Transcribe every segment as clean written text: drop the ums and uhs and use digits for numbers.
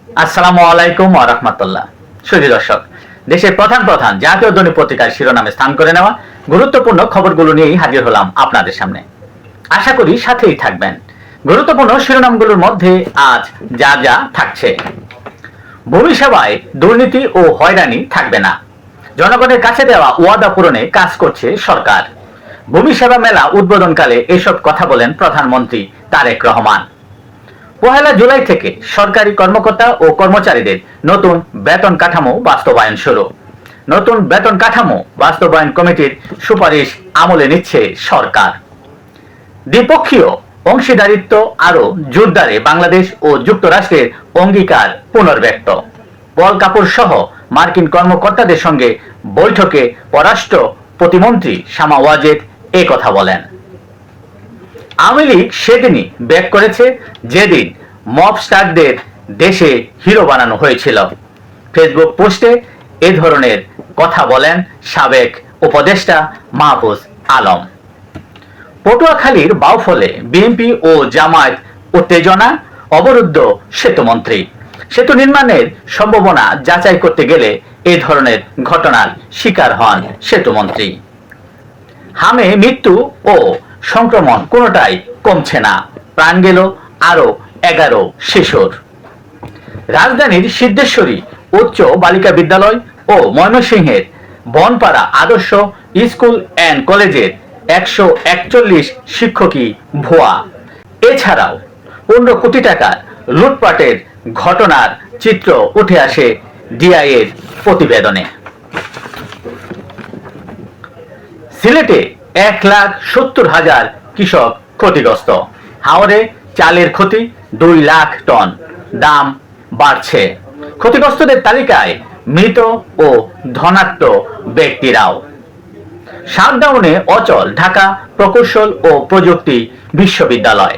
আসসালামু আলাইকুম ওয়া রাহমাতুল্লাহ। সুধী দর্শক, দেশের প্রধান প্রধান জাতীয় দৈনিক পত্রিকার শিরোনামে স্থান করে নেওয়া গুরুত্বপূর্ণ খবরগুলো নিয়েই হাজির হলাম আপনাদের সামনে। আশা করি সাথেই থাকবেন। গুরুত্বপূর্ণ শিরোনামগুলোর মধ্যে আজ যা যা থাকছে: ভূমি সেবায় দুর্নীতি ও হয়রানি থাকবে না, জনগণের কাছে দেওয়া ওয়াদা পূরণে কাজ করছে সরকার। ভূমি সেবা মেলা উদ্বোধনকালে এসব কথা বলেন প্রধানমন্ত্রী তারেক রহমান। ১ জুলাই থেকে সরকারি কর্মকর্তা ও কর্মচারীদের নতুন বেতন কাঠামো বাস্তবায়ন শুরু। নতুন বেতন কাঠামো বাস্তবায়ন কমিটির সুপারিশ আমলে নিচ্ছে সরকার। দ্বিপক্ষীয় অংশীদারিত্ব আরো জোরদারে বাংলাদেশ ও যুক্তরাষ্ট্রের অঙ্গীকার পুনর্ব্যক্ত। পল কাপুর সহ মার্কিন কর্মকর্তাদের সঙ্গে বৈঠকে পররাষ্ট্র প্রতিমন্ত্রী শামা ওয়াজেদ এই কথা বলেন। আওয়ামী লীগ সেদিনই ব্যাক করেছে যেদিন মবস্টারদের দেশে হিরো বানানো হয়েছিল। ফেসবুক পোস্টে এ ধরনের কথা বলেন সাবেক উপদেষ্টা মাহফুজ আলম। পটুয়াখালীর বাউফলে বিএনপি ও জামায়াত উত্তেজনা, অবরুদ্ধ সেতুমন্ত্রী। সেতু নির্মাণের সম্ভাবনা যাচাই করতে গেলে এ ধরনের ঘটনার শিকার হন সেতুমন্ত্রী। হামে মৃত্যু ও সংক্রমণ কোনোটাই কমছে না, প্রাণ গেল আরো 11 শিশুর। রাজধানীর সিদ্ধেশ্বরী উচ্চ বালিকা বিদ্যালয় ও ময়মনসিংহের বনপাড়া আদর্শ স্কুল অ্যান্ড কলেজের 141 শিক্ষকই ভুয়া। এছাড়াও 15 কোটি টাকার লুটপাটের ঘটনার চিত্র উঠে আসে ডিআই এর প্রতিবেদনে। সিলেটে 1,70,000 কৃষক ক্ষতিগ্রস্ত। হাওরে চালের ক্ষতি 2 লাখ টন, দাম বাড়ছে। ক্ষতিগ্রস্তদের তালিকায় মৃত ও ধনাত্ম ব্যক্তিরাও। শাটডাউনে অচল ঢাকা প্রকৌশল ও প্রযুক্তি বিশ্ববিদ্যালয়।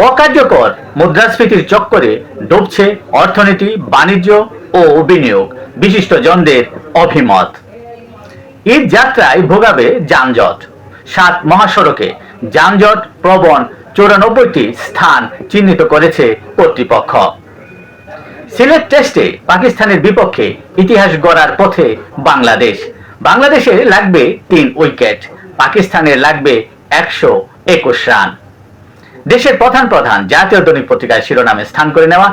অকার্যকর মুদ্রাস্ফীতির চক্করে ডুবছে অর্থনীতি, বাণিজ্য ও বিনিয়োগ, বিশিষ্টজনদের অভিমত। ঈদ যাত্রায় ভোগাবে যানজট। 7 মহাসড়কে যানজট প্রবণ 94টি স্থান চিহ্নিত করেছে কর্তৃপক্ষ। সিলেট টেস্টে পাকিস্তানের বিপক্ষে ইতিহাস গড়ার পথে বাংলাদেশ। বাংলাদেশের লাগবে 3 উইকেট, পাকিস্তানের লাগবে 121 রান। দেশের প্রধান প্রধান জাতীয় দৈনিক পত্রিকার শিরোনামে স্থান করে নেওয়া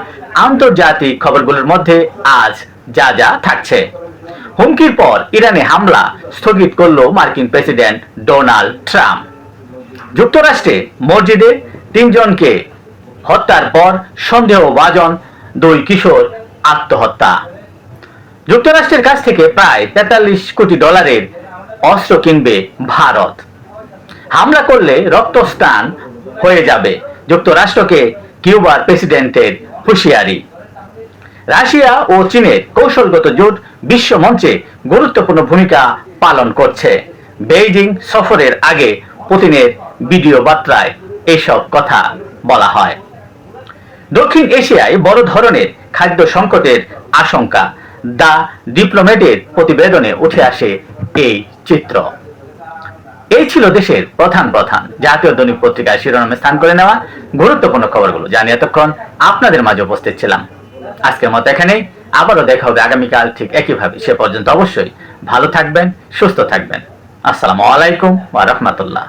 আন্তর্জাতিক খবরগুলোর মধ্যে আজ যা যা থাকছে: হুমকির পর ইরানে হামলা স্থগিত করল মার্কিন প্রেসিডেন্ট ডোনাল্ড ট্রাম্প। যুক্তরাষ্ট্রে মসজিদে 3 জনকে হত্যার পর সন্দেহভাজন 2 কিশোর আত্মহত্যা। যুক্তরাষ্ট্রের কাছ থেকে প্রায় 43 কোটি ডলারের অস্ত্র কিনবে ভারত। হামলা করলে রক্তস্নান হয়ে যাবে, যুক্তরাষ্ট্রকে কিউবার প্রেসিডেন্টের হুঁশিয়ারি। রাশিয়া ও চীনের কৌশলগত জোট বিশ্ব মঞ্চে গুরুত্বপূর্ণ ভূমিকা পালন করছে। বেইজিং সফরের আগে পুতিনের ভিডিও বার্তায় এসব কথা বলা হয়। দক্ষিণ এশিয়ায় বড় ধরনের খাদ্য সংকটের আশঙ্কা। দ্য ডিপ্লোম্যাটের প্রতিবেদনে উঠে আসে এই চিত্র। এই ছিল দেশের প্রধান প্রধান জাতীয় দৈনিক পত্রিকায় শিরোনামে স্থান করে নেওয়া গুরুত্বপূর্ণ খবরগুলো, জানিয়ে এতক্ষণ আপনাদের মাঝে উপস্থিত ছিলাম। আজকের মতো এখানেই, আবারও দেখা হবে আগামীকাল ঠিক একইভাবে। সে পর্যন্ত অবশ্যই ভালো থাকবেন, সুস্থ থাকবেন। আসসালামু আলাইকুম ওয়া রাহমাতুল্লাহ।